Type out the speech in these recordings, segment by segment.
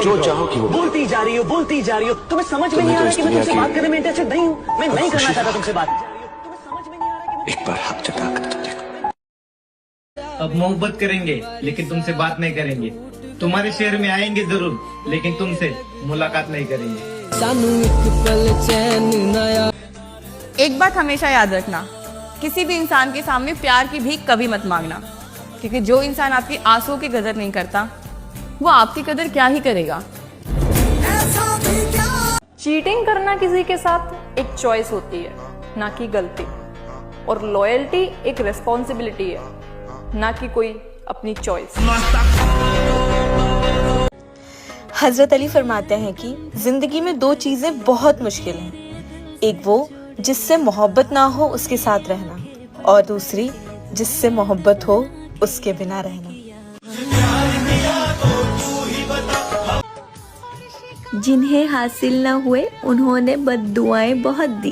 जो चाहो कि वो बोलती जा रही हो तुम्हें समझ में नहीं आ रहा कि मैं तुमसे बात करने में इंटरेस्टेड नहीं हूँ। मैं नहीं करना चाहता तुमसे बात। तुम्हें समझ में नहीं आ रहा कि एक बार हक जता कर तो देखो। अब मोहब्बत करेंगे लेकिन तुमसे बात नहीं करेंगे। तुम्हारे शहर में आएंगे जरूर लेकिन तुमसे मुलाकात नहीं करेंगे। एक बात हमेशा याद रखना, किसी भी इंसान के सामने प्यार की भीख कभी मत मांगना, क्योंकि जो इंसान आपकी आंसुओं की कदर नहीं करता वो आपकी कदर क्या ही करेगा। चीटिंग करना किसी के साथ एक चॉइस होती है, ना कि गलती। और लॉयल्टी एक रिस्पॉन्सिबिलिटी है, ना कि कोई अपनी चॉइस। हजरत अली फरमाते हैं कि जिंदगी में दो चीजें बहुत मुश्किल हैं, एक वो जिससे मोहब्बत ना हो उसके साथ रहना, और दूसरी जिससे मोहब्बत हो उसके बिना रहना। जिन्हें हासिल न हुए उन्होंने बद्दुआएं बहुत दी,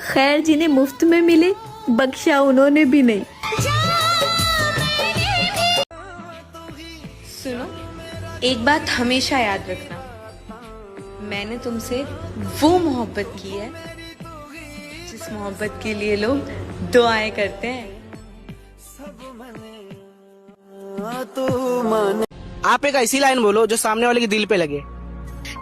खैर जिन्हें मुफ्त में मिले बख्शा उन्होंने भी नहीं। सुनो, एक बात हमेशा याद रखना, मैंने तुमसे वो मोहब्बत की है जिस मोहब्बत के लिए लोग दुआएं करते हैं। आप एक ऐसी लाइन बोलो जो सामने वाले के दिल पे लगे।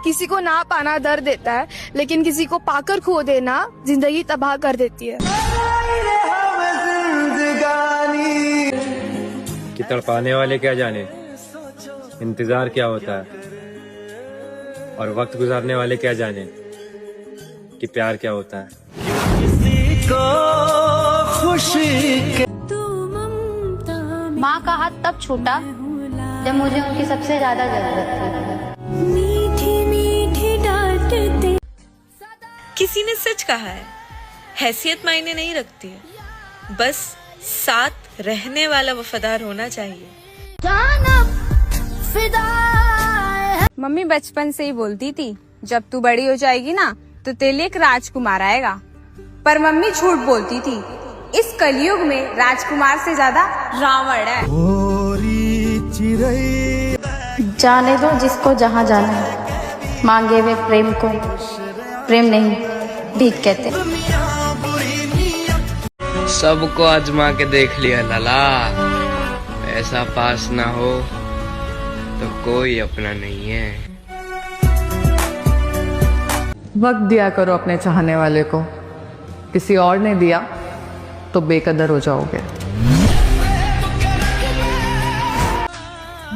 किसी को ना पाना दर्द देता है, लेकिन किसी को पाकर खो देना जिंदगी तबाह कर देती है। कि तड़पाने वाले क्या जाने इंतजार क्या होता है, और वक्त गुजारने वाले क्या जाने कि प्यार क्या होता है। माँ का हाथ तब छूटा जब मुझे उनकी सबसे ज्यादा जरूरत थी। मीठी मीठी डांटते। किसी ने सच कहा है, हैसियत मायने नहीं रखती है, बस साथ रहने वाला वफादार होना चाहिए। मम्मी बचपन से ही बोलती थी जब तू बड़ी हो जाएगी ना तो तेरे लिए एक राजकुमार आएगा, पर मम्मी झूठ बोलती थी। इस कलयुग में राजकुमार से ज्यादा रावण है। जाने दो जिसको जहाँ जाना है, मांगे हुए प्रेम को प्रेम नहीं भीख कहते। सबको आजमा के देख लिया लाला, ऐसा पास ना हो तो कोई अपना नहीं है। वक्त दिया करो अपने चाहने वाले को, किसी और ने दिया तो बेकदर हो जाओगे।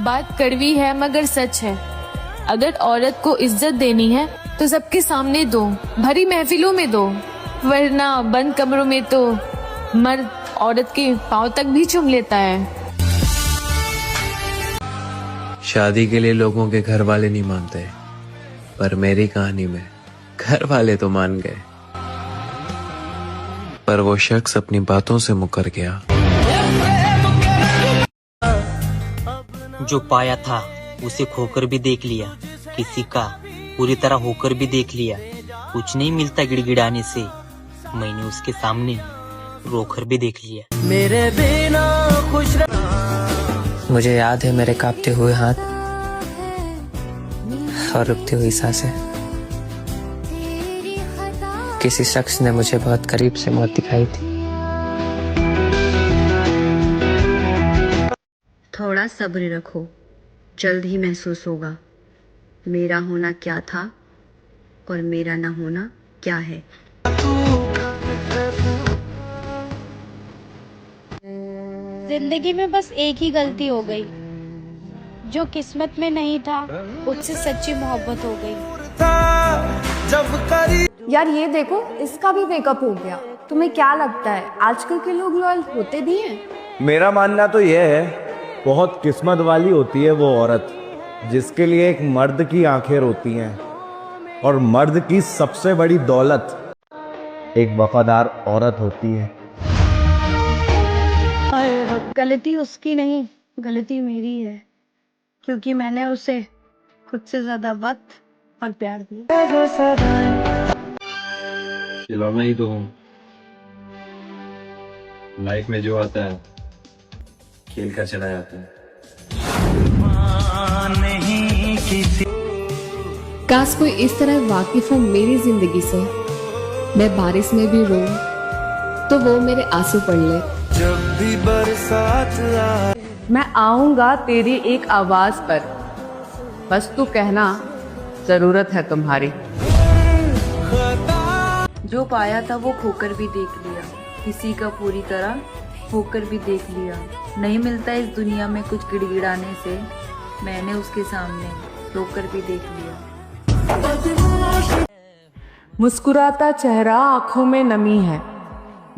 बात कड़वी है मगर सच है, अगर औरत को इज्जत देनी है तो सबके सामने दो, भरी महफिलों में दो, वरना बंद कमरों में तो मर्द औरत के पांव तक भी चूम लेता है। शादी के लिए लोगों के घर वाले नहीं मानते, पर मेरी कहानी में घर वाले तो मान गए, पर वो शख्स अपनी बातों से मुकर गया। जो पाया था उसे खोकर भी देख लिया, किसी का पूरी तरह होकर भी देख लिया। कुछ नहीं मिलता गिड़गिड़ाने से, मैंने उसके सामने रोकर भी देख लिया। मेरे बिना खुश मुझे याद है मेरे कांपते हुए हाथ और रुकती हुई सांसें। किसी शख्स ने मुझे बहुत करीब से मौत दिखाई थी। थोड़ा सब्र रखो, जल्द ही महसूस होगा मेरा होना क्या था और मेरा ना होना क्या है। जिंदगी में बस एक ही गलती हो गई, जो किस्मत में नहीं था उससे सच्ची मोहब्बत हो गई। यार ये देखो, इसका भी ब्रेकअप हो गया। तुम्हें क्या लगता है आजकल के लोग लॉयल होते भी हैं? मेरा मानना तो यह है, बहुत किस्मत वाली होती है वो औरत जिसके लिए एक मर्द की आंखें रोती हैं, और मर्द की सबसे बड़ी दौलत एक वफादार औरत होती है। गलती उसकी नहीं, गलती मेरी है, क्योंकि मैंने उसे खुद से ज्यादा वक्त और प्यार दिया। खिलौना ही तो हूँ, लाइफ में जो आता है खेल कर चला जाता है। नहीं किसी। काश कोई इस तरह वाकिफ हो मेरी जिंदगी से, मैं बारिश में भी रो तो वो मेरे आंसू पढ़ ले। जब भी बरसात आए मैं आऊंगा तेरी एक आवाज पर, बस तू कहना जरूरत है तुम्हारी। जो पाया था वो खोकर भी देख लिया, किसी का पूरी तरह होकर भी देख लिया। नहीं मिलता इस दुनिया में कुछ गिड़गिड़ाने से, मैंने उसके सामने रोकर भी देख लिया। मुस्कुराता चेहरा, आंखों में नमी है,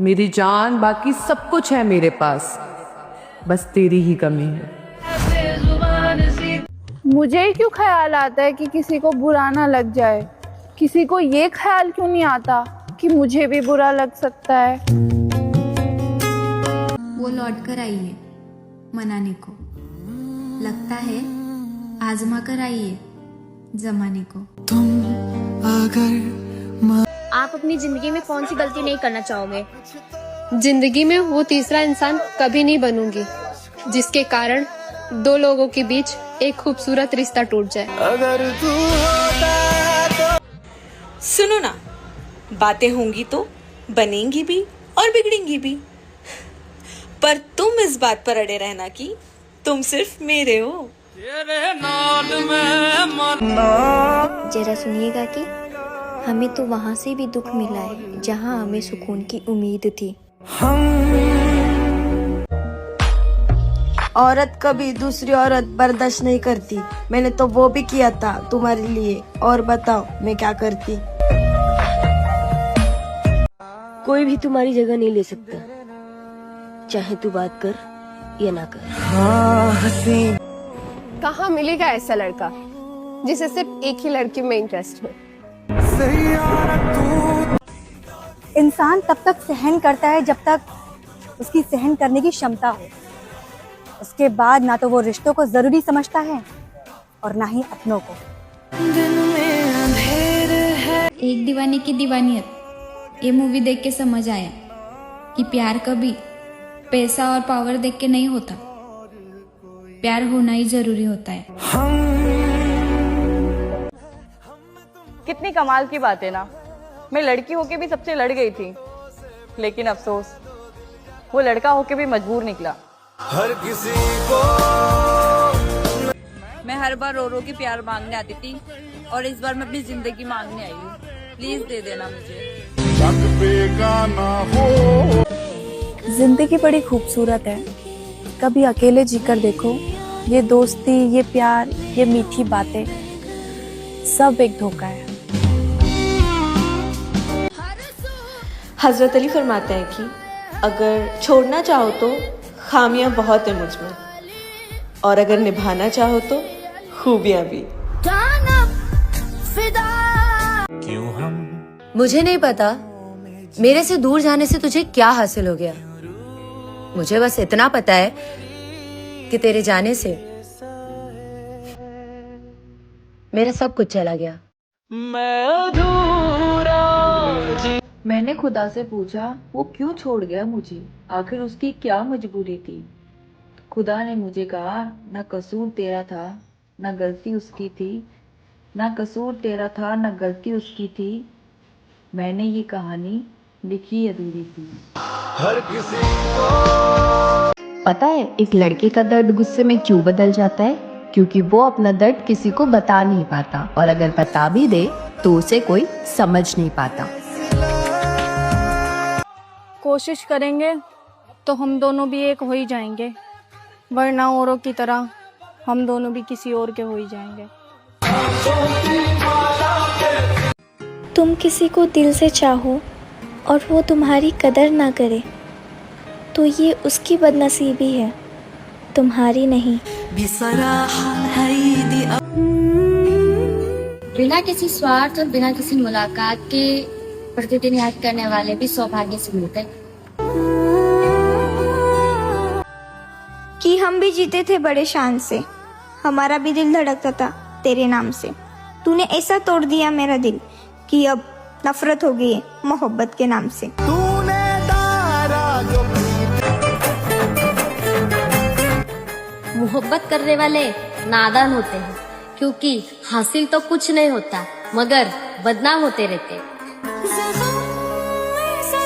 मेरी जान बाकी सब कुछ है मेरे पास, बस तेरी ही कमी है। मुझे ही क्यों ख्याल आता है कि किसी को बुरा ना लग जाए? किसी को ये ख्याल क्यों नहीं आता कि मुझे भी बुरा लग सकता है? वो लौट कर आई है मनाने को, लगता है आजमा कर आई है जमाने को। आप अपनी जिंदगी में कौन सी गलती नहीं करना चाहोगे? जिंदगी में वो तीसरा इंसान कभी नहीं बनूंगी जिसके कारण दो लोगों के बीच एक खूबसूरत रिश्ता टूट जाए। अगर तू होता तो। सुनो ना, बातें होंगी तो बनेंगी भी और बिगड़ेंगी भी, पर तुम इस बात पर अड़े रहना कि तुम सिर्फ मेरे हो। जरा सुनिएगा कि हमें तो वहाँ से भी दुख मिला है जहाँ हमें सुकून की उम्मीद थी। औरत कभी दूसरी औरत बर्दाश्त नहीं करती, मैंने तो वो भी किया था तुम्हारे लिए, और बताओ मैं क्या करती। कोई भी तुम्हारी जगह नहीं ले सकता, चाहे तू बात कर या ना कर। कहाँ मिलेगा ऐसा लड़का जिसे सिर्फ एक ही लड़की में इंटरेस्ट हो? इंसान तब तक सहन करता है जब तक उसकी सहन करने की क्षमता हो, उसके बाद ना तो वो रिश्तों को जरूरी समझता है और ना ही अपनों को। एक दीवाने की दीवानियत ये मूवी देख के समझ आया कि प्यार कभी पैसा और पावर देख के नहीं होता, प्यार होना ही जरूरी होता है। कितनी कमाल की बात है ना, मैं लड़की होके भी सबसे लड़ गई थी, लेकिन अफसोस वो लड़का होके भी मजबूर निकला। हर किसी को मैं हर बार रो रो के प्यार मांगने आती थी और इस बार मैं अपनी जिंदगी मांगने आई हूँ, प्लीज दे देना मुझे। जिंदगी बड़ी खूबसूरत है, कभी अकेले जीकर देखो, ये दोस्ती, ये प्यार, ये मीठी बातें सब एक धोखा है। हजरत अली फरमाते हैं कि अगर छोड़ना चाहो तो खामियां बहुत है मुझ में, और अगर निभाना चाहो तो खूबियां भी। क्यों हम मुझे नहीं पता मेरे से दूर जाने से तुझे क्या हासिल हो गया, मुझे बस इतना पता है कि तेरे जाने से मेरा सब कुछ चला गया। मैंने खुदा से पूछा वो क्यों छोड़ गया मुझे, आखिर उसकी क्या मजबूरी थी। खुदा ने मुझे कहा ना कसूर तेरा था ना गलती उसकी थी, ना कसूर तेरा था ना गलती उसकी थी, मैंने ये कहानी लिखी अधूरी थी। हर किसी को पता है एक लड़के का दर्द गुस्से में क्यों बदल जाता है? क्योंकि वो अपना दर्द किसी को बता नहीं पाता, और अगर बता भी दे तो उसे कोई समझ नहीं पाता। कोशिश करेंगे तो हम दोनों भी एक हो ही जाएंगे, वरना औरों की तरह हम दोनों भी किसी और के हो ही जाएंगे। तुम किसी को दिल से चाहो और वो तुम्हारी कदर ना करे तो ये उसकी बदनसीबी है, तुम्हारी नहीं। बिना किसी स्वार्थ और बिना किसी मुलाकात के प्रतिदिन याद करने वाले भी सौभाग्य से मिलते हैं। कि हम भी जीते थे बड़े शान से, हमारा भी दिल धड़कता था तेरे नाम से। तूने ऐसा तोड़ दिया मेरा दिल कि अब नफरत हो गई है मोहब्बत के नाम से। मोहब्बत करने वाले नादान होते हैं, क्योंकि हासिल तो कुछ नहीं होता मगर बदनाम होते रहते हैं।